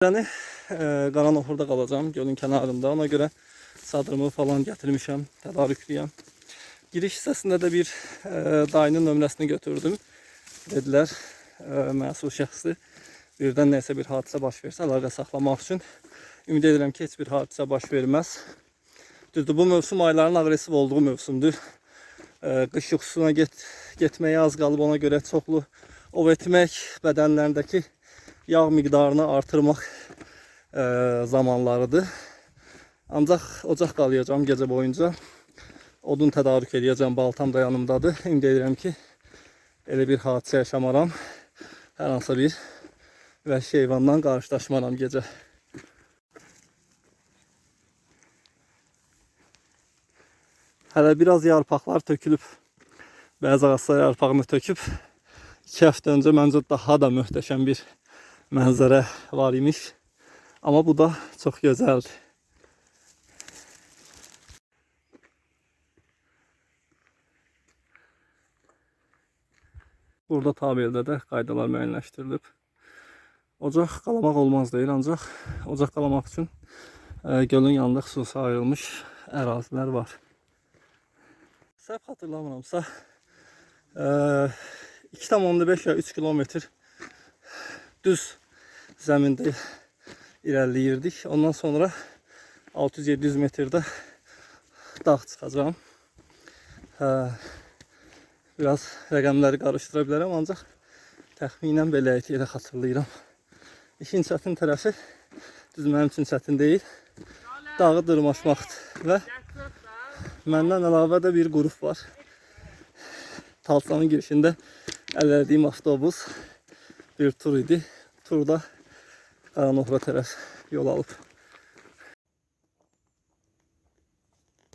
Yani Qaranoxurda qalacağım, gölün kənarında. Ona görə çadırımı falan gətirmişəm, tədarüklüyəm. Giriş hissəsində də bir dayının nömrəsini götürdüm. Dedilər, məsul şəxsdir. Birdən neysə bir hadisə baş versə, əlaqə saxlamaq üçün. Ümid edirəm ki, heç bir hadisə baş verməz. Düzdür, bu mövsüm aylarının aqressiv olduğu mövsümdür. Qış yuxusuna getməyə az qalıb, ona görə çoxlu ov etmək, bədənlərindəki yağ miqdarını artırmaq zamanlarıdır. Ancaq ocaq qalayacağım gecə boyunca. Odun tədarük edəcəm, baltam da yanımdadır. Ümid edirəm ki, elə bir hadisə yaşamaram. Hər hansı bir vəhşi heyvanla qarşılaşmaram gecə. Hələ biraz yarpaqlar tökülüb. Bəzi ağaçlar yarpağını töküb. 2 həftə öncə məncə daha da möhtəşəm bir mənzərə var imiş. Amma bu da çox gözəldir. Burada tabeldə də qaydalar müəyyənləşdirilib. Ocaq qalamaq olmaz deyil, ancaq ocaq qalamaq üçün gölün yanında xüsusi ayrılmış ərazilər var. Səhv xatırlamıramsa 2,5 ya 3 kilometr düz zəmində irəliləyirdik. Ondan sonra 600-700 metrdə dağ çıxacağım. Biraz rəqəmləri qarışdıra bilərəm, ancaq təxminən belə elə xatırlayıram. İşin çətin tərəfi, düz mənim üçün çətin deyil, dağı dırmaşmaqdır və məndən əlavə də bir qrup var. Talsanın girişində əllərdiyim avtobus bir tur idi. Turda Qaranoxura tərəf yol alıb.